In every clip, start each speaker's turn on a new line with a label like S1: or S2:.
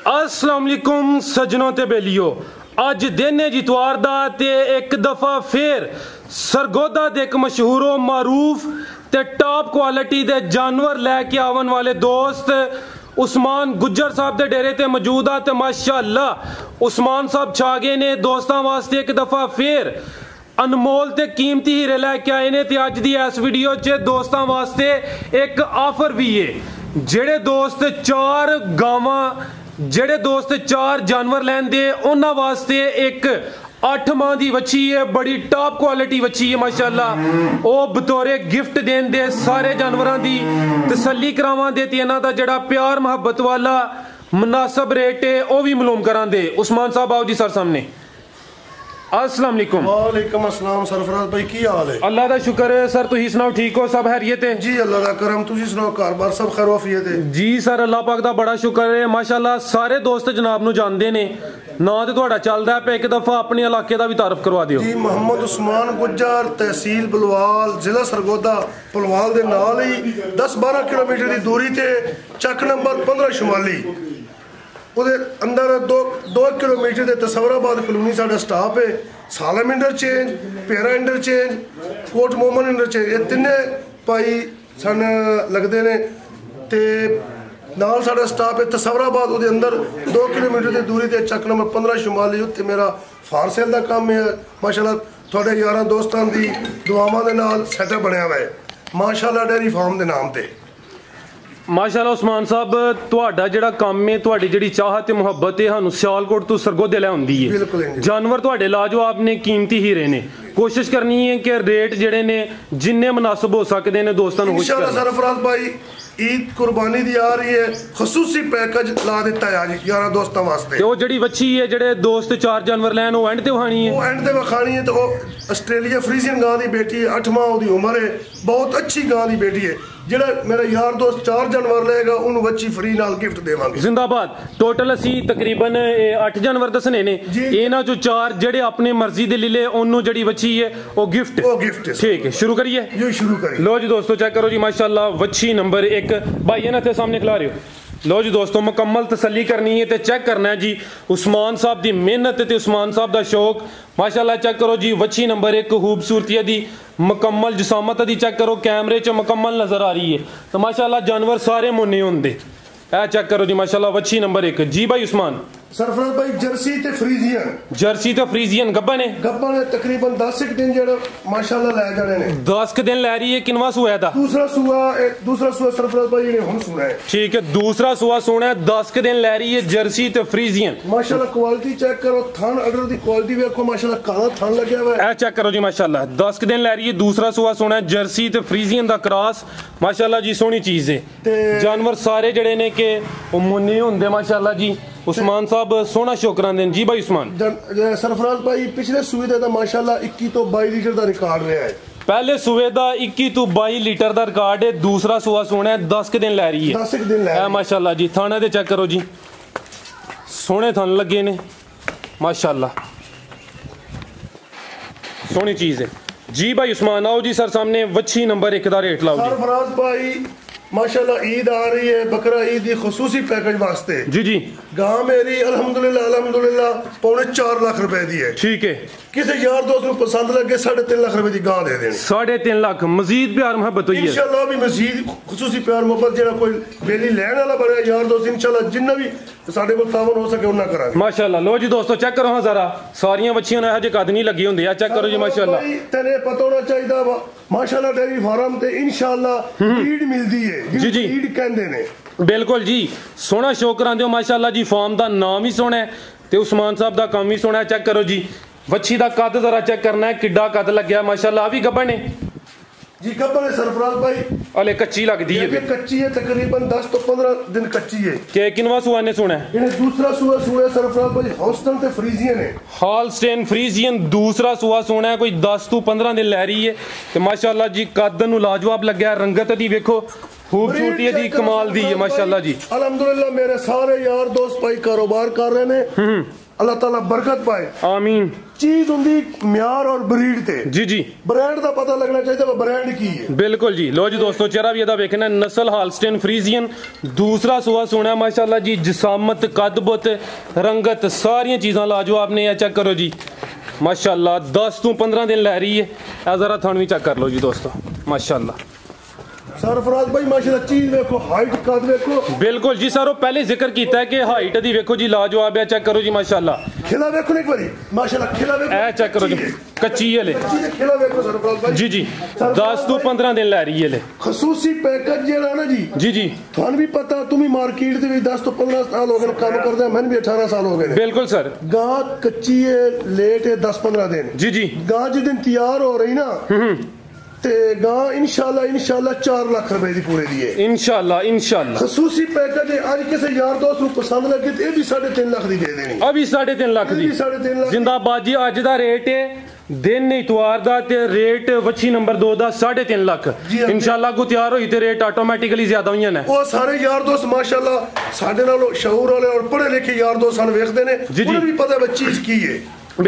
S1: अस्सलाम वालेकुम सज्जनों ते बेलियो। अज दिन है जितवार दा ते एक दफा फिर सरगोदा दे एक मशहूरो मारूफ ते टॉप क्वालिटी दे जानवर लैके आवन वाले दोस्त उस्मान गुज्जर साहब दे डेरे ते मौजूद आ ते माशाअल्लाह उस्मान साहब छा गए ने दोस्तां वास्ते एक दफा फिर अनमोल ते कीमती हीरे लैके आए ने ते अज दी इस वीडियो च दोस्तां वास्ते एक ऑफर भी है। जेड़े दोस्त चार जानवर लैंदे उन्हां वास्ते एक 8 माह दी वच्छी है, बड़ी टॉप क्वालिटी वच्छी है माशाअल्लाह। ओ बतौरे गिफ्ट देन दे सारे जानवरां दी तसल्ली करावां दे ते इन्हां दा जेड़ा प्यार मोहब्बत वाला मुनासब रेट है ओ भी मालूम करां दे। उस्मान साहब आओ जी सर सामने। अस्सलाम वालेकुम।
S2: वालेकुम अस्सलाम सरफराज भाई की हाल है?
S1: अल्लाह दा शुक्र है सर, तुसी सुनाओ ठीक हो? सब खैरियत है
S2: जी, अल्लाह दा करम। तुसी सुनाओ घर बार सब खैर वाफियत है?
S1: जी सर अल्लाह पाक दा बड़ा शुक्र है माशाअल्लाह। सारे दोस्त जनाब नु जानदे ने, ना ते तुहाडा चलदा है, एक दफा अपने इलाके दा भी तारफ करवा दियो
S2: जी। मोहम्मद उस्मान गुज्जर, तहसील बलवाल, जिला सरगोदा, पलवाल दे नाल ही 10-12 किलोमीटर दी दूरी ते चक नंबर 15 शुमाली ਉਹਦੇ ਅੰਦਰ 2 ਕਿਲੋਮੀਟਰ ਦੇ ਤਸਵਰਾਬਾਦ ਕਲੋਨੀ ਸਾਡਾ ਸਟਾਪ ਹੈ। ਸਾਲਮ ਇੰਟਰਚੇਂਜ, ਪੇਰਾ ਇੰਟਰਚੇਂਜ, ਕੋਟ ਮੋਮਨ ਇੰਟਰਚੇਂਜ, ਇਹ ਤਿੰਨੇ ਭਾਈ ਸਨ ਲੱਗਦੇ ਨੇ ਤੇ ਨਾਲ ਸਾਡਾ ਸਟਾਪ ਹੈ ਤਸਵਰਾਬਾਦ ਉਹਦੇ ਅੰਦਰ 2 ਕਿਲੋਮੀਟਰ ਦੀ ਦੂਰੀ ਤੇ ਚੱਕ ਨੰਬਰ 15 ਸ਼ੁਮਾਲੀ ਉੱਤੇ ਮੇਰਾ ਫਾਰਸੇਲ ਦਾ ਕੰਮ ਹੈ। ਮਾਸ਼ਾਅੱਲਾ ਤੁਹਾਡੇ ਯਾਰਾਂ ਦੋਸਤਾਂ ਦੀ ਦੁਆਵਾਂ ਦੇ ਨਾਲ ਸੈਟਅਪ ਬਣਿਆ ਹੋਇਆ ਹੈ ਮਾਸ਼ਾਅੱਲਾ ਡੇਰੀ ਫਾਰਮ ਦੇ ਨਾਮ ਤੇ।
S1: माशाअल्लाह उस्मान साहब तुहाडा जेड़ा काम है, तुहाडी जेड़ी चाहत ते मुहब्बत है सानू सियालकोट तो सरगोदे ले आउंदी है। जानवर तुहाडे लाजवाब ने, कीमती हीरे ने। कोशिश करनी है कि रेट जेड़े ने जिन्ने मुनासिब हो सकते ने दोस्तां नू खुश करना।
S2: इंशाअल्लाह सरफराज भाई ईद कुर्बानी दी आ रही है, खसूसी पैकेज ला दिता है आज यारा दोस्तां वास्ते।
S1: ते ओ जेड़ी वच्छी है जेड़े दोस्त 4 जानवर लैन ओ एंड ते वखानी है,
S2: ओ एंड ते वखानी है। तो ऑस्ट्रेलिया फ्रीजियन गां दी बेटी है, 8 माह दी उम्र है, बहुत अच्छी गां दी बेटी है। ਜਿਹੜਾ ਮੇਰਾ ਯਾਰ ਦੋਸਤ 4 जानवर ਲਏਗਾ ਉਹਨੂੰ ਬੱਚੀ ਫ੍ਰੀ ਨਾਲ ਗਿਫਟ ਦੇਵਾਂਗੇ।
S1: ਜ਼ਿੰਦਾਬਾਦ। ਟੋਟਲ ਅਸੀਂ ਤਕਰੀਬਨ 8 जानवर ਦਸਨੇ ਨੇ, ਇਹਨਾਂ ਚੋਂ 4 ਜਿਹੜੇ ਆਪਣੀ ਮਰਜ਼ੀ ਦੇ ਲਿਲੇ ਉਹਨੂੰ ਜਿਹੜੀ ਵੱਛੀ ਹੈ ਉਹ ਗਿਫਟ
S2: ਹੈ।
S1: ਠੀਕ ਹੈ, ਸ਼ੁਰੂ ਕਰੀਏ
S2: ਜੀ, ਸ਼ੁਰੂ ਕਰੀਏ।
S1: लो जी दोस्तों चेक करो जी माशाल्लाह ਵੱਛੀ नंबर 1 भाई ना थे सामने खिला रहे हो। लो जी दोस्तों मुकम्मल तसल्ली करनी है तो चेक करना है जी उस्मान साहब की मेहनत ते उस्मान साहब का शौक माशाल्लाह। चेक करो जी ਵੱਛੀ नंबर 1 खूबसूरती दी मुकम्मल जिसामत दी चेक करो, कैमरे च मुकम्मल नजर आ रही है तो माशाल्लाह जानवर सारे मुन्ने होंदे। ए चेक करो जी माशाल्लाह ਵੱਛੀ नंबर 1। जी भाई उस्मान
S2: सरफराज भाई जर्सी ते फ्रीजियन
S1: गब्बन है
S2: तकरीबन 10 दिन जेड़ा माशाल्लाह ले जाने ने।
S1: 10 दिन ले रही है। किनवा सुआ है?
S2: दूसरा सुआ सरफराज भाई ये हुन सुना है।
S1: ठीक है, दूसरा सुआ सुना है। 10 दिन ले रही है जर्सी ते फ्रीजियन।
S2: माशाल्लाह क्वालिटी चेक करो, थान अडर दी क्वालिटी देखो माशाल्लाह, काला थान लगा हुआ है।
S1: ए चेक करो जी माशाल्लाह 10 दिन ले रही है। दूसरा सुआ सुना है जर्सी ते फ्रीजियन दा क्रॉस माशाल्लाह जी, सोहनी चीज है। जानवर सारे जड़े ने के मुन्ने होंदे माशाल्लाह जी। उस्मान साहब सोना शोकरां देन। जी भाई उस्मान
S2: सरफराज भाई पिछले सूए दा माशाल्लाह 21 तो 22 लीटर दा रिकॉर्ड रहा है।
S1: पहले सूए दा 21 तो 22 लीटर दा रिकॉर्ड है। दूसरा सूआ सोना है 10 दिन ले रही है।
S2: 10 दिन ले
S1: माशाल्लाह जी। थाने दे चेक करो जी, सोने थान लगे ने माशाल्लाह, सोहनी चीज है। जी भाई उस्मान आओ जी सर सामने ਵੱਛੀ नंबर 1 दा रेट लाओ जी।
S2: सरफराज भाई माशाल्लाह ईद आ रही है, बकरा ईद की खसूसी पैकेज वास्ते
S1: जी
S2: गां मेरी अल्हम्दुलिल्लाह 4.5 लाख रुपए दी है।
S1: ठीक है,
S2: किसी यार दोस्त को पसंद लगे 3.5 लाख रुपए की गां दे देनी।
S1: 3.5 लाख मजीद प्यार मोहब्बत हुई है
S2: इंशाल्लाह। भी मजीद खसूसी प्यार मोहब्बत जेड़ा कोई बेली लैन वाला बड़ा यार दोस्त इंशाल्लाह जिन्ना भी साडे कोल तावन हो सके उन्ना करांगे माशाल्लाह।
S1: लो जी दोस्तों चेक करो हां जरा, सारियां बच्चियां ने हजे कद नहीं लगी हुंदी। चेक करो जी माशाल्लाह।
S2: भाई तेरे पता होना चाहिए माशाल्लाह डेयरी फार्म ते इंशाल्लाह ईड मिलदी है जी। ईड कहंदे ने
S1: बिल्कुल जी। सोना शो करांदे हो माशाल्लाह जी। फार्म दा नाम ही सोना है ते उस्मान साहब दा काम भी सोना है। चेक करो जी ਵੱਛੀ ਦਾ कद जरा चेक करना है, किड्डा कद लग्या माशाल्लाह। आ भी गब्बन है
S2: जी, गब्बन है सरफराज भाई।
S1: हले कच्ची लगदी है,
S2: कच्ची है तकरीबन 10 तो 15 दिन कच्ची है।
S1: के किनवा सुआ ने सोना है?
S2: इन्हें दूसरा सुआ सरफराज भाई हॉस्टन ते फ्रीजियन है।
S1: हॉलस्टेन फ्रीजियन दूसरा सुआ सोना है, कोई 10 तो 15 दिन लै रही है ते माशाल्लाह जी कद नू लाजवाब लग्या। रंगत दी देखो, खूबसूरती दी कमाल दी है माशाल्लाह जी।
S2: अल्हम्दुलिल्लाह मेरे सारे यार दोस्त भाई कारोबार कर रहे ने, अल्लाह ताला बरकत पाए,
S1: आमीन।
S2: चीज होंगी म्यार और ब्रीड ते
S1: जी जी
S2: ब्रांड का पता लगना चाहिए ब्रांड की है।
S1: बिल्कुल जी। लो जी दोस्तों चेहरा भी ਇਹਦਾ ਵੇਖਣਾ नस्ल हालस्टेन फ्रीजियन दूसरा सुआ सोना माशाल्लाह जी जिसामत कदबत रंगत सारियां चीज़ां लाजवाब ने चेक करो जी माशाल्लाह 10 ਤੋਂ 15 दिन लै रही है। ਇਹ ਜ਼ਰਾ ਥਣ ਵੀ ਚੈੱਕ ਕਰ ਲਓ ਜੀ ਦੋਸਤੋ माशाल्लाह
S2: सरफराज भाई माशाल्लाह चीज देखो हाइट कद देखो
S1: बिल्कुल जी सर वो पहले जिक्र किया है कि हाइट दी देखो जी लाजवाब है चेक करो जी माशाल्लाह
S2: खिला देखो एक बारी माशाल्लाह खिला देखो
S1: ए चेक करो जी कच्ची है ले
S2: खिला देखो सरफराज भाई
S1: जी जी 10 ਤੋਂ 15 दिन लै रही है ले
S2: खसूसी पैकेज जेड़ा ना जी
S1: जी जी
S2: थान भी पता तुम मार्केट दे 10 ਤੋਂ 15 साल हो गए काम करदे मैंने भी 18 साल हो गए
S1: बिल्कुल सर
S2: गां कच्ची है लेट है 10-15 दिन
S1: जी जी
S2: गां जिस दिन तैयार हो रही ना ते गां इंशाल्लाह 4 लाख रुपए दी पूरे दी है इंशाल्लाह खसूसी पैकेज है आज किसी यार दोस्त को पसंद लगे ते भी 3.5 लाख दी दे देनी
S1: अभी 3.5 लाख दी
S2: 3.5 लाख
S1: जिंदाबाद जी आज दा रेट है दिन इतवार दा ते रेट वच्छी नंबर 2 दा 3.5 लाख इंशाल्लाह को तैयार होई ते रेट ऑटोमेटिकली ज्यादा होई ने
S2: ओ सारे यार दोस्त माशाल्लाह साडे नाल शऊर वाले और पढ़े लिखे यार दोस्त सन वेखदे ने उन्हें भी पता है चीज की है।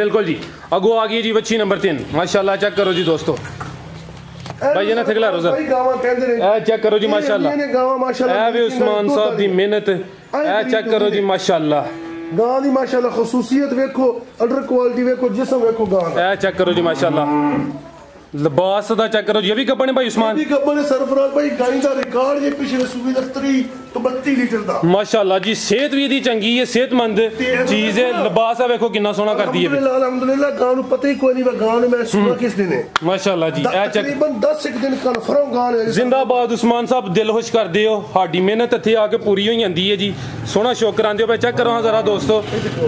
S1: बिल्कुल जी अगो आ गई जी वच्छी नंबर 3 माशाल्लाह चेक करो जी दोस्तों भाई ना थिगला रोज़र ए चेक करो जी माशाल्लाह ए वे उस्मान साहब दी मेहनत ए चेक करो जी माशाल्लाह
S2: गां दी माशाल्लाह खसूसियत देखो अडर क्वालिटी देखो जिस्म देखो गां
S1: ए चेक करो जी माशाल्लाह लिबास दा चेक करो जी अभी कपड़े भाई उस्मान
S2: अभी कपड़े सरफराज भाई गाय दा रिकॉर्ड ये पिछले सूबे दा 3 तो 32 लीटर दा
S1: माशाल्लाह जी सेहत भी दी चंगी है सेहतमंद चीज है लिबास है देखो कितना सोना करती है
S2: अल्हम्दुलिल्लाह गां नु पता ही कोई नहीं गां ने मैं सुना किस दिन है
S1: माशाल्लाह जी ए चेक
S2: तकरीबन 10 दिन कन्फर्म गां है
S1: जिंदाबाद उस्मान साहब दिल खुश कर दियो हाडी मेहनत इत्थे आके पूरी होई जांदी है जी सोना शौक करांदे हो भाई चेक करो जरा दोस्तों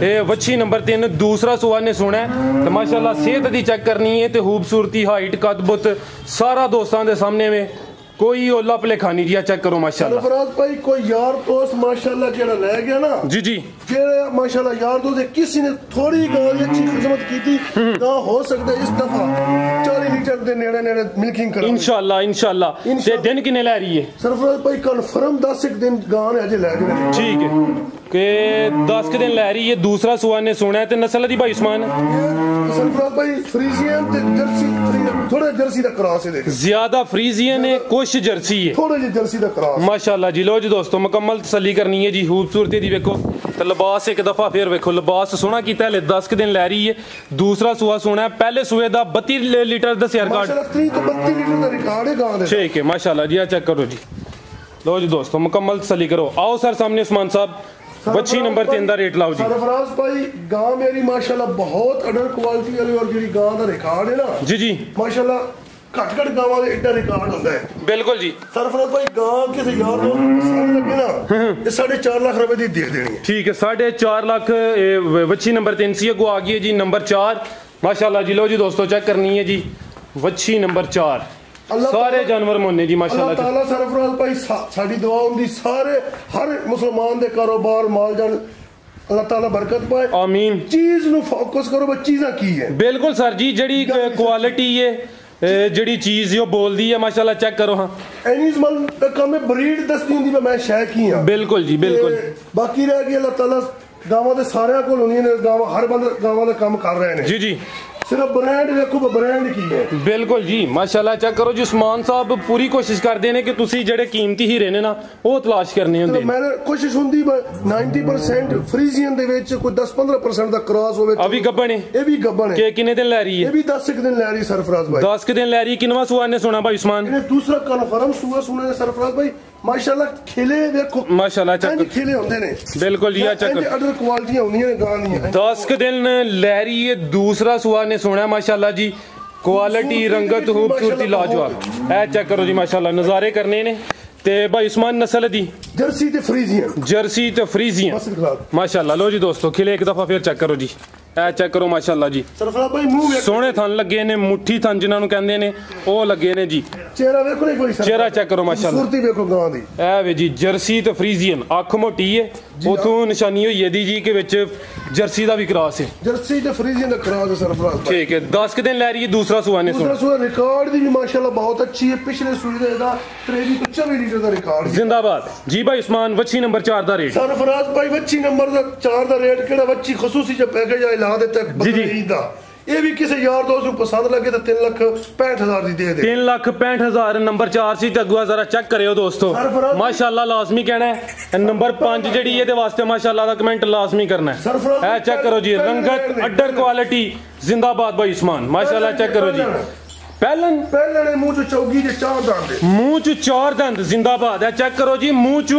S1: ए वच्छी नंबर 3 दूसरा सुआ ने सोना है तो माशाल्लाह सेहत दी चेक करनी है ते खूबसूरती हाइट कदबत सारा दोस्तों के सामने में कोई ओला भलेखा नहीं जी चेक करो माशाल्लाह
S2: सरफराज भाई कोई यार दोस्त माशाल्लाह जेड़ा ले गया ना
S1: जी जी
S2: जेड़ा माशाल्लाह यार दोस्त किसी ने थोड़ी गां दी अच्छी खिदमत की थी गां हो सकता है इस दफा 40 लीटर दे नेड़े नेड़े मिल्किंग करा
S1: इंशाल्लाह ते दिन किने ले रही है
S2: सरफराज भाई कंफर्म 10 दिन गां ने अजे ले गए
S1: ठीक है के 10 दिन ले रही है दूसरा सुआ ने सोना है ते नस्ल दी भाई उस्मान
S2: सरफराज भाई फ्रीजियन ते जर्सी थोड़ा जर्सी दा क्रॉस है देखो
S1: ज्यादा फ्रीजियन है कुछ जर्सी है
S2: थोड़ा जी जर्सी दा क्रॉस
S1: माशाल्लाह जी लो जी दोस्तों मुकम्मल तसल्ली करनी है जी खूबसूरती दी देखो ते लिबास एक दफा फिर देखो लिबास सोना कीता है 10 दिन ले रही है दूसरा सुआ सोना है पहले सुए दा 32 लीटर दस्या रिकॉर्ड
S2: माशाल्लाह 30 तो 32 लीटर दा रिकॉर्ड है गां दे
S1: ठीक है माशाल्लाह जी चेक करो जी लो जी दोस्तों मुकम्मल तसल्ली करो आओ सर सामने उस्मान साहब वच्छी नंबर 3 दा रेट लाओ जी
S2: सरफराज भाई गां मेरी माशाल्लाह बहुत अडर क्वालिटी वाली और जेडी गां दा रिकॉर्ड है ना
S1: जी जी
S2: माशाल्लाह घट गावां दे एडा रिकॉर्ड होंदा है
S1: बिल्कुल जी
S2: सरफराज भाई गां किसी यार दोस्त पसंद लगे ना ये 4.5 लाख रुपए दी दे देनी है
S1: ठीक है 4.5 लाख वच्छी नंबर 3 सी को आ गई है जी नंबर 4 माशाल्लाह जी लो जी दोस्तों चेक करनी है जी वच्छी नंबर 4 सारे जानवर मोने जी माशाल्लाह
S2: अल्लाह ताला सरफराज भाई साडी दुआ हुंदी सारे हर मुसलमान दे कारोबार माल जान अल्लाह ताला बरकत पाए
S1: आमीन
S2: चीज नु फोकस करो बस चीज़ां की है
S1: बिल्कुल सर जी जड़ी क्वालिटी है जड़ी चीज यो बोलदी है माशाल्लाह चेक करो हां
S2: एनिमल दा कम ब्रीड दसदी हुंदी मैं शै की हां
S1: बिल्कुल जी बिल्कुल
S2: बाकी रह गई अल्लाह ताला गावां दे सारे कोल हुंदी ने गावां हर बंदा गावां दा काम कर रहे ने
S1: जी जी
S2: सिर्फ ब्रांड देखो ब्रांड की है
S1: बिल्कुल जी माशाल्लाह चेक करो जी उस्मान साहब पूरी कोशिश करते हैं कि तुसी जेडे कीमती हीरे ने ना वो तलाश करने होंदे
S2: मैंने कोशिश हुंदी 90% फ्रीजियन दे विच कोई 10-15% दा क्रॉस होवे
S1: अभी गब्बन है
S2: ये भी गब्बन है
S1: के किने दिन ले रही है
S2: ये भी 10 दिन ले रही सरफराज भाई
S1: 10 दिन ले रही किनवा सुआ ने सोना भाई उस्मान
S2: ये दूसरा कन्फर्म सुआ सुना है सरफराज भाई माशाल्लाह खिले देखो
S1: माशाल्लाह चेक
S2: खिले होंदे ने
S1: बिल्कुल जी चेक
S2: अदर क्वालिटीयां होंदियां ने गां दी
S1: 10 दिन ले रही है दूसरा सुआ ने सोना माशाल्लाह जी क्वालिटी रंगत खूबसूरती लाजवाब ए चेक करो जी माशाल्लाह नजारे करने ने ते भाई उस्मान नस्ल दी
S2: जर्सी ते फ्रीजियन
S1: माशाल्लाह लो जी दोस्तों खिले एक दफा फिर चेक करो जी ए चेक करो माशाल्लाह जी
S2: सरफराज भाई मुंह
S1: सोने थन लगे ने मुट्ठी थन जिन्हां नु कहंदे ने ओ लगे ने जी
S2: चेहरा देखो एक बार
S1: चेहरा चेक करो माशाल्लाह
S2: खूबसूरती देखो गां दी
S1: ए वे जी जर्सी ते फ्रीजियन अख मोटी है उथों निशानी होई है दी जी के विच जर्सी दा भी क्रॉस है
S2: जर्सी ते फ्रीजियन दा क्रॉस है सरफराज भाई
S1: ठीक है 10 दिन ले रही है दूसरा सुआ ने
S2: दूसरा सुआ रिकॉर्ड दी भी माशाल्लाह बहुत अच्छी है पिछले सुई दा 23 लीटर दा रिकॉर्ड
S1: जिंदाबाद जी भाई उस्मान वच्छी नंबर 4 दा रेट
S2: सरफराज भाई वच्छी नंबर 4 दा रेट केड़ा वच्छी खसूसी जो पैकेज आ ला देता है बकरीद दा ਇਹ ਵੀ ਕਿਸੇ ਯਾਰ ਦੋਸਤ ਨੂੰ ਪਸੰਦ ਲੱਗੇ ਤਾਂ 3,65,000 ਦੀ ਦੇ ਦੇ।
S1: 3,65,000 ਨੰਬਰ 4 ਸੀ ਤੇ ਅੱਗੋਂ ਜ਼ਰਾ ਚੈੱਕ ਕਰਿਓ ਦੋਸਤੋ, ਮਾਸ਼ਾਅੱਲਾ ਲਾਜ਼ਮੀ ਕਹਿਣਾ है। नंबर 5 ਜਿਹੜੀ ਇਹਦੇ ਵਾਸਤੇ ਮਾਸ਼ਾਅੱਲਾ ਦਾ ਕਮੈਂਟ ਲਾਜ਼ਮੀ ਕਰਨਾ है। ਇਹ ਚੈੱਕ ਕਰੋ ਜੀ, रंगत अड्डर क्वालिटी जिंदाबाद भाई उस्मान, माशाअल्लाह चेक करो जी।
S2: ਪਹਿਲਾਂ ਨੇ ਮੂੰਹ ਚ ਚੌਗੀ ਦੇ 4 ਦੰਦ,
S1: ਮੂੰਹ ਚ 4 ਦੰਦ ਜ਼ਿੰਦਾਬਾਦ ਹੈ। ਚੈੱਕ ਕਰੋ ਜੀ, ਮੂੰਹ ਚ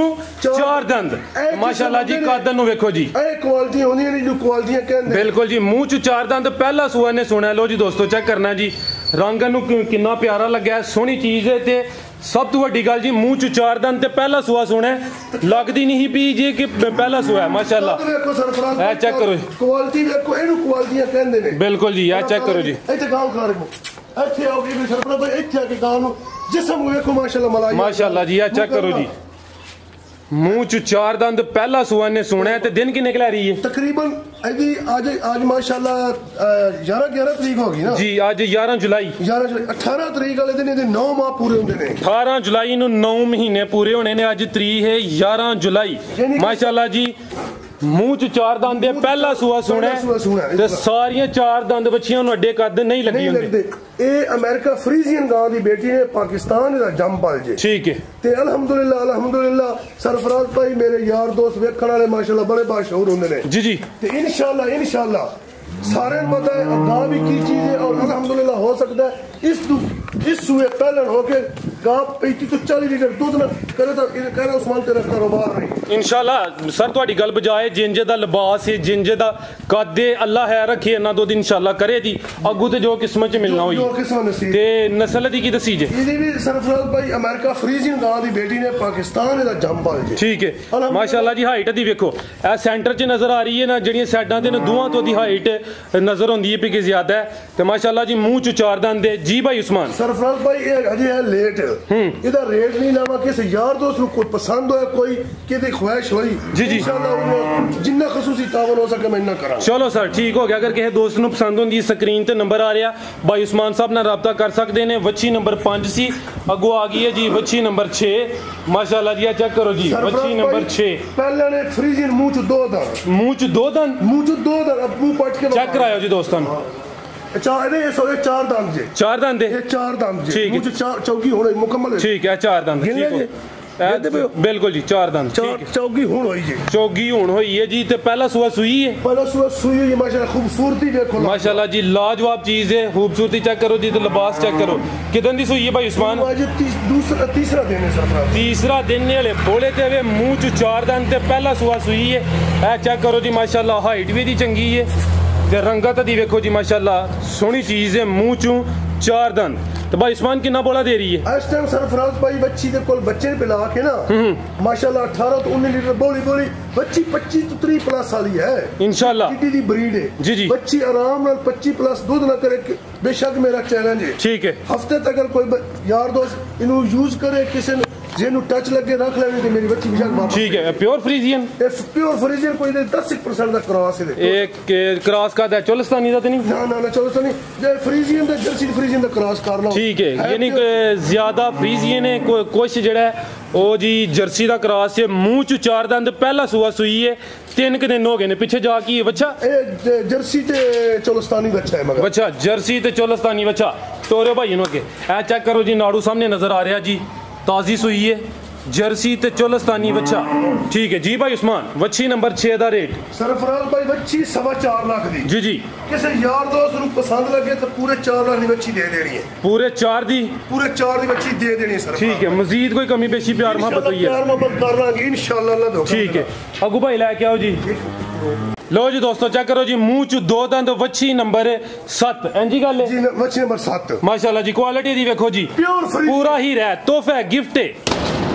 S1: 4 ਦੰਦ ਮਾਸ਼ਾਅੱਲਾ ਜੀ। ਕਾਦਨ ਨੂੰ ਵੇਖੋ ਜੀ,
S2: ਇਹ ਕੁਆਲਿਟੀ ਹੁੰਦੀਆਂ ਨੇ ਜੋ ਕੁਆਲਿਟੀਆਂ ਕਹਿੰਦੇ।
S1: ਬਿਲਕੁਲ ਜੀ, ਮੂੰਹ ਚ 4 ਦੰਦ ਪਹਿਲਾ ਸੂਆ ਨੇ ਸੁਣਿਆ। ਲੋ ਜੀ ਦੋਸਤੋ ਚੈੱਕ ਕਰਨਾ ਜੀ, ਰੰਗ ਨੂੰ ਕਿੰਨਾ ਪਿਆਰਾ ਲੱਗਾ, ਸੋਹਣੀ ਚੀਜ਼ ਹੈ। ਤੇ ਸਭ ਤੋਂ ਵੱਡੀ ਗੱਲ ਜੀ, ਮੂੰਹ ਚ 4 ਦੰਦ ਤੇ ਪਹਿਲਾ ਸੂਆ ਸੁਣਿਆ, ਲੱਗਦੀ ਨਹੀਂ ਵੀ ਜੀ ਕਿ ਪਹਿਲਾ ਸੂਆ ਹੈ ਮਾਸ਼ਾਅੱਲਾ।
S2: ਵੇਖੋ ਸਰਫਰਾਜ਼,
S1: ਇਹ ਚੈੱਕ ਕਰੋ
S2: ਕੁਆਲਿਟੀ ਵੇਖੋ, ਇਹਨੂੰ ਕੁਆਲਿਟੀਆਂ ਕਹਿੰਦੇ ਨੇ।
S1: ਬਿਲਕੁਲ ਜੀ, ਇਹ ਚੈੱਕ ਕਰੋ ਜੀ।
S2: ਇੱਥੇ ਗਾਉਂ ਖਾ ਰਹੇ ਇੱਥੇ ਆਓਗੇ ਵੀ ਸਰਫਰਾਜ਼ ਭਾਈ, ਇੱਥੇ ਆ ਕੇ ਗਾਉਂ ਨੂੰ ਜਿਸਮ ਵੇਖੋ ਮਾਸ਼ਾਅੱਲਾ ਮਲਾਈ
S1: ਮਾਸ਼ਾਅੱਲਾ ਜੀ। ਇਹ ਚੈੱਕ ਕਰੋ ਜੀ, ਮੂੰਹ ਚ 4 ਦੰਦ ਪਹਿਲਾ ਸੂਆ ਨੇ ਸੁਣਿਆ। ਤੇ ਦਿਨ ਕਿੰਨੇ ਲੈ ਰਹੀ ਹੈ?
S2: ਤਕਰੀਬਨ ਇਹਦੀ ਅੱਜ ਮਾਸ਼ਾਅੱਲਾ 11 ਤਰੀਕ ਹੋ ਗਈ ਨਾ
S1: ਜੀ। ਅੱਜ 11 ਜੁਲਾਈ
S2: 18 ਤਰੀਕ ਵਾਲੇ ਦਿਨ ਇਹਦੇ 9 ਮਾਹ ਪੂਰੇ ਹੁੰਦੇ ਨੇ।
S1: 18 ਜੁਲਾਈ ਨੂੰ 9 ਮਹੀਨੇ ਪੂਰੇ ਹੋਣੇ ਨੇ। ਅੱਜ ਤਰੀਕ ਹੈ 11 ਜੁਲਾਈ ਮਾਸ਼ਾਅੱਲਾ ਜੀ। ਮੂੰਹ ਚ 4 ਦੰਦ ਦੇ ਪਹਿਲਾ ਸੂਆ ਸੁਣਿਆ ਤੇ ਸਾਰੀਆਂ 4 ਦੰਦ ਬੱਚੀਆਂ ਨੂੰ ਅੱਡੇ ਕੱਦ ਨਹੀਂ ਲੱਗੀ ਹੁੰਦੇ।
S2: ਇਹ ਅਮਰੀਕਾ ਫਰੀਜ਼ੀਅਨ ਗਾਂ ਦੀ ਬੇਟੀ ਨੇ, ਪਾਕਿਸਤਾਨ ਦਾ ਜੰਮਪਲ ਜੇ।
S1: ਠੀਕ ਹੈ।
S2: ਤੇ ਅਲਹਮਦੁਲਿल्लाह ਸਰਫਰਾਜ਼ ਭਾਈ ਮੇਰੇ ਯਾਰ ਦੋਸਤ ਵੇਖਣ ਵਾਲੇ ਮਾਸ਼ਾਅੱਲਾ ਬੜੇ ਬਾਸ਼ਊਰ ਹੁੰਦੇ ਨੇ
S1: ਜੀ ਜੀ।
S2: ਤੇ ਇਨਸ਼ਾਅੱਲਾ ਸਾਰਿਆਂ ਨੂੰ ਪਤਾ ਹੈ ਗਾਂ ਵੀ ਕੀ ਚੀਜ਼ ਹੈ। ਔਰ ਅਲਹਮਦुलिल्लाह हो सकता है इस सूए पहले होके गां 35 ਤੋਂ 40 ਲੀਟਰ ਦੁੱਧ ਨਾ ਕਰੇ ਤਾਂ ਇਹ कहना उस्मान तेरा कारोबार नहीं।
S1: ਇਨਸ਼ਾਅੱਲਾ ਸਰ ਤੁਹਾਡੀ ਗੱਲ ਬਜਾਏ, ਜਿੰਜੇ ਦਾ ਲਿਬਾਸ ਹੈ, ਜਿੰਜੇ ਦਾ ਕੱਦ ਅੱਲਾ ਹੈ ਰੱਖੇ ਨਾ ਦੁੱਧ ਇਨਸ਼ਾਅੱਲਾ ਕਰੇ ਦੀ ਅੱਗੂ ਤੇ ਜੋ ਕਿਸਮਤ ਚ ਮਿਲਣਾ ਹੋਈ।
S2: ਜੋ ਕਿਸਮਤ ਨਸੀਬ।
S1: ਤੇ ਨਸਲ ਦੀ ਕੀ ਦਸੀ ਜੇ?
S2: ਇਹਦੀ ਵੀ ਸਰਫਰਾਜ਼ ਭਾਈ ਅਮਰੀਕਾ ਫਰੀਜ਼ੀਅਨ ਗਾਂ ਦੀ ਬੇਟੀ ਨੇ, ਪਾਕਿਸਤਾਨ ਦਾ ਜੰਮਪਲ ਜੇ।
S1: ਠੀਕ ਹੈ ਮਾਸ਼ਾਅੱਲਾ ਜੀ। ਹਾਈਟ ਦੀ ਵੇਖੋ, ਇਹ ਸੈਂਟਰ ਚ ਨਜ਼ਰ ਆ ਰਹੀ ਹੈ ਨਾ, ਜਿਹੜੀਆਂ ਸਾਈਡਾਂ ਤੇ ਨੇ ਦੋਹਾਂ ਤੋਂ ਦੀ ਹਾਈਟ ਨਜ਼ਰ ਹੁੰਦੀ ਹੈ ਵੀ ਕਿ ਜ਼ਿਆਦਾ ਹੈ। ਤੇ ਮਾਸ਼ਾਅੱਲਾ ਜੀ ਮੂੰਹ ਚ 4 ਦੰਦ ਦੇ। ਜੀ ਭਾਈ ਉਸਮਾਨ
S2: ਸਰਫਰਾਜ਼ ਭਾਈ ਇਹ ਹਜੇ ਹੈ ਲੇਟ, ਇਹਦਾ ਰੇਟ ਨਹੀਂ ਲਾਵਾ। ਕਿਸੇ ਯਾਰ ਦੋਸਤ ਨੂੰ ਕੋਈ ਪਸੰਦ ਹੋਇਆ, ਕੋਈ ਕਿਤੇ ख्वाहिश ਹੋਈ
S1: ਜੀ ਜੀ
S2: इंशाअल्लाह जिन्ना खसूसी तावन हो सके मैं इन्ना करा।
S1: चलो सर ठीक हो गया। अगर किसी दोस्त ਨੂੰ ਪਸੰਦ ਹੁੰਦੀ ਸਕਰੀਨ ਤੇ ਨੰਬਰ ਆ ਰਿਹਾ, ਭਾਈ ਉਸਮਾਨ ਸਾਹਿਬ ਨਾਲ ਰਾਬਤਾ ਕਰ ਸਕਦੇ ਨੇ। ਵੱਛੀ ਨੰਬਰ 5 ਸੀ, ਅੱਗੋਂ ਆ ਗਈ ਹੈ ਜੀ ਵੱਛੀ ਨੰਬਰ 6 ਮਾਸ਼ਾਅੱਲਾ ਜੀ। ਚੈੱਕ ਕਰੋ ਜੀ, ਵੱਛੀ ਨੰਬਰ 6
S2: ਪਹਿਲਾਂ ਨੇ ਫਰੀਜ਼ੀਅਨ ਮੂੰਹ ਚ 2 ਦੰਦ,
S1: ਮੂੰਹ ਚ 2 ਦੰਦ,
S2: ਮੂੰਹ ਚ 2 ਦੰਦ। ਅਬ ਮੂੰਹ ਪਟ ਕੇ
S1: ਚੈੱਕ ਕਰਾਇਓ ਜੀ ਦੋਸਤਾਂ ਨੂੰ।
S2: ਚਾਰ ਦੰਦ ਜੇ,
S1: 4 ਦੰਦ ਦੇ।
S2: ਇਹ 4 ਦੰਦ ਜੇ, ਮੂੰਹ ਚ ਚੌਗੀ ਹੋਣੀ ਮੁਕੰਮਲ।
S1: ਠੀਕ ਹੈ 4 ਦੰਦ ਠੀਕ ਹੋ। ਬਿਲਕੁਲ ਜੀ 4 ਦੰਦ
S2: ਚੌਗੀ ਹੁਣ ਹੋਈ ਜੀ,
S1: ਚੌਗੀ ਹੁਣ ਹੋਈ ਹੈ ਜੀ। ਤੇ ਪਹਿਲਾ ਸੂਆ ਸੂਈ ਹੈ,
S2: ਪਹਿਲਾ ਸੂਆ ਸੂਈ ਹੈ ਮਾਸ਼ਾਅੱਲਾ। खूबसूरती देखो
S1: माशाल्लाह जी, लाजवाब चीज है। खूबसूरती चेक करो जी, तो लिबास चेक करो। कितन दी सुई है भाई उस्मान?
S2: आज तीसरा दिन है सरफराज,
S1: तीसरा दिन वाले बोले ते वे मुंह च 4 दंद ते पहला सुआ सुई है। ए चेक करो जी माशाल्लाह, हाइट भी दी चंगी है ते रंगत दी वेखो जी माशाल्लाह, सोहनी चीज है। मुंह चों 4 दंद। तो भाई उस्मान कितना बोला दे रही है
S2: इस टाइम सरफराज भाई? बच्ची के कोल बच्चे पिला के ना माशाल्लाह 18 तो 19 लीटर बोली बच्ची 25 तो 30 प्लस वाली है इंशाल्लाह। किडी दी ब्रीड है
S1: जी जी।
S2: बच्ची आराम नाल 25 प्लस दूध ना करे, बेशक मेरा चैलेंज है।
S1: ठीक है।
S2: हफ्ते तक अगर कोई यार दोस्त इन्हू यूज करे, किसी ने जेनू टच लगे रख लेने ते मेरी बच्ची बेशक वापस।
S1: ठीक है। प्योर फ्रीजियन,
S2: प्योर फ्रीजियन कोई 10% दा क्रॉस है। एक
S1: क्रॉस का दा चोलिस्तानी दा तो नहीं?
S2: ना चोलिस्तानी जे फ्रीजियन दा जर्सी फ्रीजियन दा क्रॉस कर लो।
S1: ठीक है, यानी ज्यादा फ्रीजियन है कुछ जेड़ा ओ जी जर्सी दा क्रॉस है। मुंह च 4 दंद, पहला सुआ सुई है। 3 दिन हो गए ने पिछे जाके बच्चा
S2: जर्सी ते चोलिस्तानी बच्चा है मगर
S1: बच्चा जर्सी ते चोलिस्तानी बच्चा। तोरे भाई नो के ए चेक करो जी, नाड़ू सामने नजर आ रहा जी, ताजी सुई है, जर्सी ते चोलिस्तानी बच्चा। ठीक है जी भाई उस्मान, वच्छी नंबर 6 दा रेट
S2: सरफराज भाई वच्छी 4.25 लाख दी।
S1: जी जी।
S2: किसी यार दोस्त ਨੂੰ पसंद लगे तो पूरे 4 लाख ਦੀ वच्छी दे देनी है।
S1: पूरे 4 दी वच्छी दे देनी है सर। ठीक है। मजीद कोई कमी पेशी प्यार मोहब्बत हुई है?
S2: प्यार मोहब्बत कर लांगे इंशाल्लाह अल्लाह धोखा।
S1: ठीक है। अगू भाई लेके आओ जी। लो जी दोस्तों चेक करो जी, मुंह च 2 दंद, वच्छी नंबर 7। एंजी गल
S2: जी, वच्छी नंबर 7
S1: माशाल्लाह जी। क्वालिटी दी देखो जी,
S2: प्योर फ्री,
S1: पूरा ही रहा, तोहफा है, गिफ्ट है।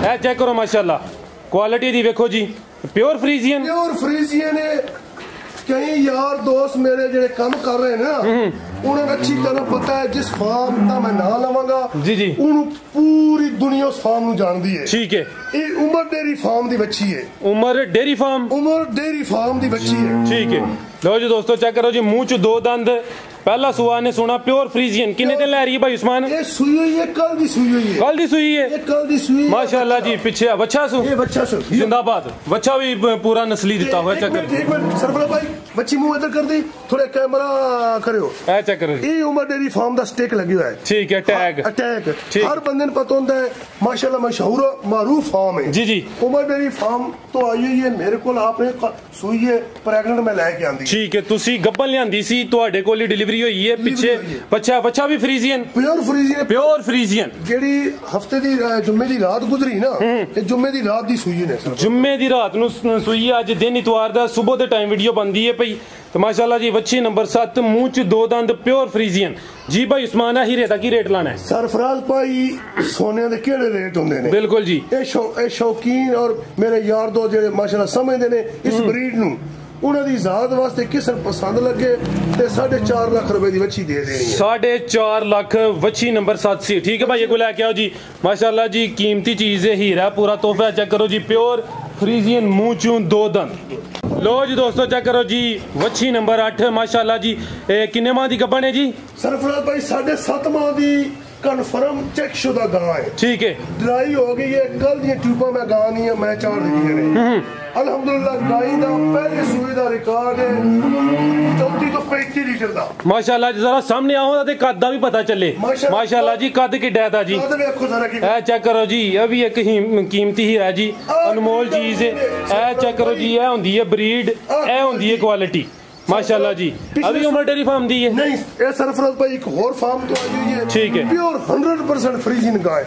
S1: ए चेक करो माशाल्लाह, क्वालिटी दी देखो जी, प्योर फ्रीजियन है। कई यार दोस्त मेरे जेडे काम कर रहे हैं ना, उन्हें अच्छी तरह पता है जिस फार्म का मैं ना लवांगा जी जी,
S2: पूरी दुनिया उस फार्म ਨੂੰ ਜਾਣਦੀ है।
S1: ठीक है।
S2: ये उमर डेयरी फार्म ਦੀ ਬੱਚੀ है।
S1: उमर डेयरी फार्म
S2: ਦੀ ਬੱਚੀ है।
S1: ठीक है। लो जी दोस्तों चेक करो जी, मुंह च दो दंद, पहला सुआ ने सोना प्योर फ्रीजियन। किन्ने दिन लै रही है भाई उस्मान?
S2: ये सुई हुई है, कल दी सुई हुई है।
S1: कल दी सुई है,
S2: ये कल दी सुई है।
S1: माशाल्लाह जी। पीछे बच्चा सु,
S2: ये बच्चा सु
S1: जिंदाबाद। बच्चा भी पूरा नस्ली दिता हुआ। चेक करो,
S2: एक मिनट सरफराज भाई, बच्ची मुंह इधर कर दी, थोड़े कैमरा करियो।
S1: ए चेक करो जी,
S2: ये उमर डेयरी फार्म दा स्टिक लगी हुआ है।
S1: ठीक है, टैग
S2: अटैक
S1: ठीक।
S2: हर बंदे ने पता होता है माशाल्लाह, मशहूर मारूफ फार्म है
S1: जी जी।
S2: उमर डेयरी फार्म तो आई हुई है मेरे को, आपने सुई है प्रेगनेंट में लैके आंदी।
S1: ठीक है, तुसी गब्बन लियांदी सी, ਤੁਹਾਡੇ ਕੋਲ ਹੀ डिलीवरी हुई है। ਪਿੱਛੇ ਬੱਚਾ, ਬੱਚਾ ਵੀ Friesian,
S2: pure Friesian.
S1: Pure Friesian.
S2: ਜਿਹੜੀ ਹਫਤੇ ਦੀ ਜੁਮੇ ਦੀ ਰਾਤ ਗੁਜ਼ਰੀ ਨਾ, ਇਹ ਜੁਮੇ ਦੀ ਰਾਤ ਦੀ ਸੂਈ ਨੇ ਸਰ।
S1: ਜੁਮੇ ਦੀ ਰਾਤ ਨੂੰ ਸੂਈ ਹੈ। ਅੱਜ ਦਿਨ ਇਤਵਾਰ ਦਾ ਸਵੇਰ ਦੇ ਟਾਈਮ ਵੀਡੀਓ ਬਣਦੀ ਹੈ ਪਈ। ਤੇ ਮਾਸ਼ਾਅੱਲਾ ਜੀ, ਵੱਛੀ ਨੰਬਰ 7, ਮੂੰਹ ਚ ਦੋ ਦੰਦ, ਪਿਓਰ ਫਰੀਜ਼ੀਅਨ ਜੀ। ਭਾਈ ਉਸਮਾਨ, ਹੀਰੇ ਦਾ ਕੀ ਰੇਟ ਲਾਣਾ ਹੈ?
S2: सरफराज भाई ਸੋਨੇ ਦੇ ਕਿਹੜੇ ਰੇਟ ਹੁੰਦੇ ਨੇ?
S1: ਬਿਲਕੁਲ ਜੀ।
S2: ਇਹ ਸ਼ੌਕੀਨ ਔਰ ਮੇਰੇ ਯਾਰ ਦੋ ਜਿਹੜੇ ਮਾਸ਼ਾਅੱਲਾ ਸਮਝਦੇ ਨੇ ਇਸ ਬਰੀਡ ਨੂੰ, ਉਹਨਾਂ ਦੀ ਜ਼ਾਤ ਵਾਸਤੇ ਕਿਸੇ ਨੂੰ ਪਸੰਦ ਲੱਗੇ ਤੇ 4.5 ਲੱਖ ਰੁਪਏ ਦੀ ਵੱਛੀ ਦੇ ਦੇਣੀ ਹੈ।
S1: 4.5 ਲੱਖ ਵੱਛੀ ਨੰਬਰ 7 ਸੀ। ठीक है भाई, ये को लेके आओ जी। माशाल्लाह जी, कीमती चीज है, हीरा पूरा तोहफा। चेक करो जी, प्योर फ्रीजियन, मुंह चूं दो दंद। लो जी दोस्तों चेक करो जी, ਵੱਛੀ नंबर 8 माशाल्लाह जी। किन्ने माह दी गब्बन है जी?
S2: सरफराज भाई 7.5 माह ਦੀ कन्फर्म चेक शुदा गां है।
S1: ठीक है,
S2: ड्राई हो गई है, कल दी ट्यूबा मैं गां नहीं है, मैं चार दी ने। अल्हम्दुलिल्लाह गाई दा पहले सूई दा रिकॉर्ड है 34 ਤੋਂ 35 लीटर ਦਾ।
S1: माशाल्लाह जी, जरा सामने आओ ते कद दा भी पता चले। माशाल्लाह जी, कद किड्डा है जी।
S2: कद देखो जरा की,
S1: ए चेक करो जी, ये भी एक कीमती हीरा जी, अनमोल चीज है। ए चेक करो जी, ये होंदी है ब्रीड, ए होंदी है क्वालिटी। माशाल्लाह जी, अभी उमर डेयरी फार्म दी है?
S2: नहीं, ये सरफराज भाई एक और फार्म तो आई हुई है।
S1: ठीक है,
S2: प्योर 100% फ्रीजियन गाय,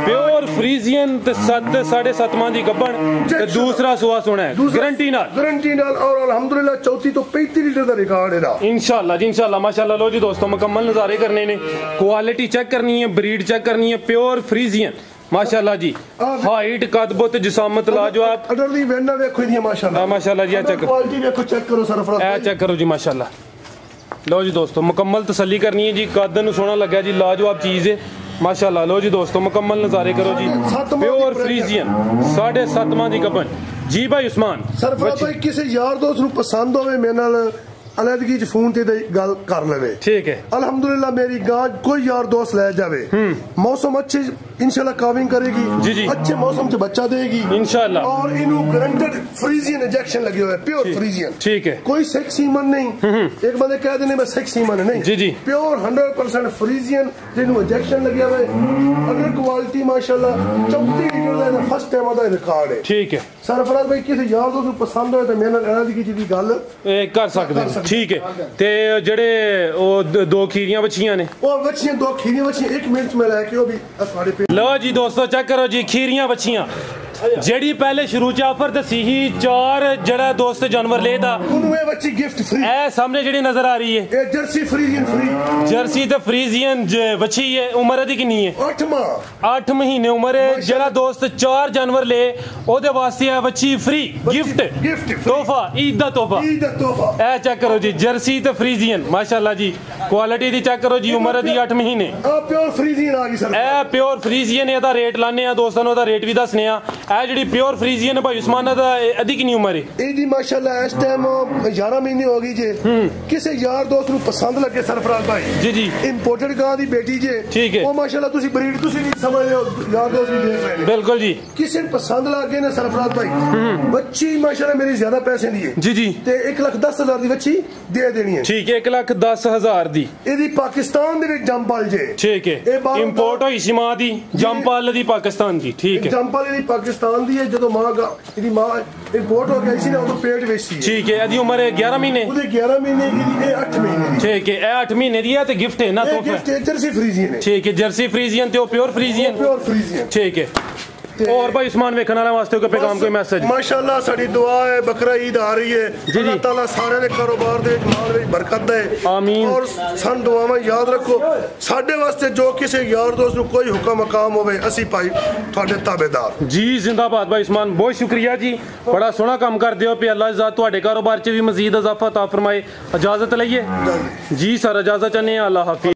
S1: प्योर फ्रीजियन ते 7.5 माह दी गब्बन ते दूसरा सुआ सोना है, गारंटी नाल।
S2: गारंटी नाल और अल्हम्दुलिल्लाह 34 ਤੋਂ 35 लीटर ਦਾ रिकॉर्ड है।
S1: इंशाल्लाह जी, इंशाल्लाह माशाल्लाह। लो जी दोस्तों, मुकम्मल नज़ारे करने ने, क्वालिटी चेक करनी है, ब्रीड चेक करनी है, प्योर फ्रीजियन माशाल्लाह जी। हाइट, कद, बुत, जिसामत लाजवाब।
S2: अडर दी वेना देखो इदी माशाल्लाह।
S1: माशाल्लाह जी, चेक
S2: क्वालिटी देखो, चेक करो सरफराज
S1: ए चेक करो जी माशाल्लाह। लो जी दोस्तों, मुकम्मल तसल्ली करनी है जी, कद नूं सोहना लग्या जी, लाजवाब चीज़ है माशाल्लाह। लो जी दोस्तों, मुकम्मल नज़ारे करो जी, प्योर फ्रीजियन 7.5 माह दी गब्बन जी। भाई उस्मान,
S2: सरफराज भाई किसी यार दोस्त ਨੂੰ ਪਸੰਦ ਹੋਵੇ ਮੇਰੇ ਨਾਲ अलहदगी च फोन ते गल कर लवे।
S1: ठीक है,
S2: अल्हम्दुलिल्लाह मेरी गां कोई यार दोस्त ले जावे, मौसम अच्छे इंशाल्लाह काविंग करेगी
S1: जी जी,
S2: अच्छे मौसम च बच्चा देगी
S1: इंशाल्लाह।
S2: और इनु गारंटेड फ्रीजियन इंजेक्शन लगे हुए, प्योर फ्रीजियन।
S1: ठीक है,
S2: कोई सेक्स सीमन नहीं। एक बंदे कह देने मैं सेक्स सीमन नहीं
S1: जी जी,
S2: प्योर 100% फ्रीजियन जिनु इंजेक्शन लगे हुए। अगर क्वालिटी माशाल्लाह 34 लीटर ਦਾ फर्स्ट टाइम ਦਾ रिकॉर्ड है।
S1: ठीक है,
S2: सरफराज भाई किसी यार दोस्त ਨੂੰ ਪਸੰਦ ਹੋਏ ਤਾਂ ਮੇਰੇ ਨਾਲ अलहदगी च दी गल
S1: कर सकते हैं। ठीक है, ते जेड़े ओ दो खीरियां बच्चियां ने,
S2: ਉਹ ਬੱਚੀਆਂ ਦੋ ਖੀਰੀਆਂ ਬੱਚੀਆਂ 1 ਮਿੰਟ ਚ ਮੈਂ ਲੈ ਕੇ ਉਹ ਵੀ ਤੁਹਾਡੇ पे।
S1: लो जी दोस्तों चेक करो जी, खीरियां बच्चियां जेड़ी पहले शुरू च ऑफर दसी ही 4 जड़ा दोस्त जानवर लेदा,
S2: ਉਹਨੂੰ ਇਹ ਬੱਚੀ ਗਿਫਟ ਫ੍ਰੀ।
S1: ए सामने जेड़ी नजर आ रही है,
S2: ਇਹ ਜਰਸੀ फ्रीजियन फ्री
S1: जर्सी ते फ्रीजियन बच्ची है। उम्र दी किन्नी है?
S2: 8 माह
S1: 8 महीने उम्र है। जेड़ा दोस्त 4 जानवर ले ओदे वास्ते है बच्ची फ्री, गिफ्ट तोहफा, ईद दा तोहफा।
S2: ईद दा तोहफा।
S1: ए चेक करो जी, जर्सी ते फ्रीजियन माशाल्लाह जी, क्वालिटी दी चेक करो जी, उम्र दी 8 महीने।
S2: ਆ ਪਿਓਰ फ्रीजियन आ गई सर।
S1: ए प्योर फ्रीजियन, ਇਹਦਾ ਰੇਟ ਲਾਣੇ ਆ ਦੋਸਤਾਂ ਨੂੰ, ਇਹਦਾ ਰੇਟ ਵੀ ਦੱਸਨੇ ਆ। ਇਹ ਜਿਹੜੀ ਪਿਓਰ फ्रीजियन ਹੈ ਭਾਈ ਉਸਮਾਨ ਦਾ, ਅਧੀ ਕਿੰਨੀ ਉਮਰ ਹੈ
S2: ਇਹਦੀ ਮਾਸ਼ਾਅੱਲਾ ਇਸ ਟਾਈਮ 11 ਮਹੀਨੇ ਹੋ ਗਈ ਜੇ। ਕਿਸੇ ਯਾਰ ਦੋਸਤ ਨੂੰ ਪਸੰਦ ਲੱਗੇ ਸਰਫਰਾਜ਼ ਭਾਈ
S1: ਜੀ ਜੀ,
S2: ਇੰਪੋਰਟਡ ਗਾਂ ਦੀ ਬੇਟੀ ਜੇ।
S1: ਠੀਕ ਹੈ,
S2: ਉਹ ਮਾਸ਼ਾਅੱਲਾ ਤੁਸੀਂ ਬਰੀਡ ਤੁਸੀਂ ਨਹੀਂ ਸਮਝਦੇ ਹੋ, ਯਾਰ ਦੋਸਤ ਵੀ ਦੇਖ ਰਹੇ ਨੇ।
S1: ਬਿਲਕੁਲ ਜੀ।
S2: ਕਿਸੇ ਨੂੰ ਪਸੰਦ ਲੱਗ ਗਏ ਨੇ ਸਰਫਰਾਜ਼ ਭਾਈ, ਬੱਚੀ ਮਾਸ਼ਾਅੱਲਾ ਮੇਰੀ ਜ਼ਿਆਦਾ ਪੈਸੇ ਦੀ ਹੈ
S1: ਜੀ ਜੀ,
S2: ਤੇ 1,10,000 ਦੀ ਬੱਚੀ ਦੇ ਦੇਣੀ ਹੈ।
S1: ਠੀਕ ਹੈ, 1,10,000 ਦੀ।
S2: ਇਹਦੀ ਪਾਕਿਸਤਾਨ ਦੇ ਵਿੱਚ ਜੰਪਲ ਜੇ।
S1: ਠੀਕ ਹੈ, ਇੰਪੋਰਟ ਹੋਈ ਸੀ ਮਾਂ ਦੀ, ਜੰਪਲ ਦੀ ਪਾਕਿਸਤਾਨ ਦੀ। ਠੀਕ ਹੈ,
S2: ਜੰਪਲ ਇਹਦੀ ਪਾਕਿਸਤਾਨ ਦੀ ਹੈ। ਜਦੋਂ ਮਾਂ ਇਹਦੀ ਮਾਂ ਇੰਪੋਰਟ ਹੋ ਗਈ ਸੀ ਨਾ, ਉਦੋਂ ਪੇਟ ਵਿੱਚ ਸੀ।
S1: ਠੀਕ ਹੈ, ਇਹਦੀ ਉਮਰ ਹੈ 11 ਮਹੀਨੇ।
S2: ਉਹਦੇ 11 ਮਹੀਨੇ ਦੀ, ਇਹ 8 ਮਹੀਨੇ ਦੀ।
S1: ਠੀਕ ਹੈ, ਇਹ 8 ਮਹੀਨੇ ਦੀ ਹੈ ਤੇ ਗਿਫਟ ਹੈ ਨਾ,
S2: ਇਹ
S1: ਤੋਹਫਾ।
S2: ਗਿਫਟ ਹੈ, ਜਰਸੀ फ्रीजियन है।
S1: ठीक है, जर्सी फ्रीजियन ते प्योर फ्रीजियन।
S2: Pure Friesian.
S1: ठीक है, और भाई उस्मान वेखण वाले वास्ते कोई पैगाम, कोई मैसेज?
S2: माशाअल्लाह साडी दुआ है, बकरा ईद आ रही है, अल्लाह ताला सारे दे कारोबार दे माल विच बरकत दे,
S1: आमीन।
S2: और सन दुआवां याद रखो साडे वास्ते, जो किसी यार दोस्त ਨੂੰ कोई हुक्म मकाम होवे ਅਸੀਂ ਭਾਈ ਤੁਹਾਡੇ ਤਾਬੇਦਾਰ
S1: जी। जिंदाबाद भाई उस्मान, बहुत शुक्रिया जी, बड़ा सोहना काम करदे हो पे। अल्लाह ज़ात ਤੁਹਾਡੇ कारोबार च भी मजीद इजाफा अता फरमाए। इजाजत लईए जी सर, इजाजत चाहने अल्लाह हाफिज़।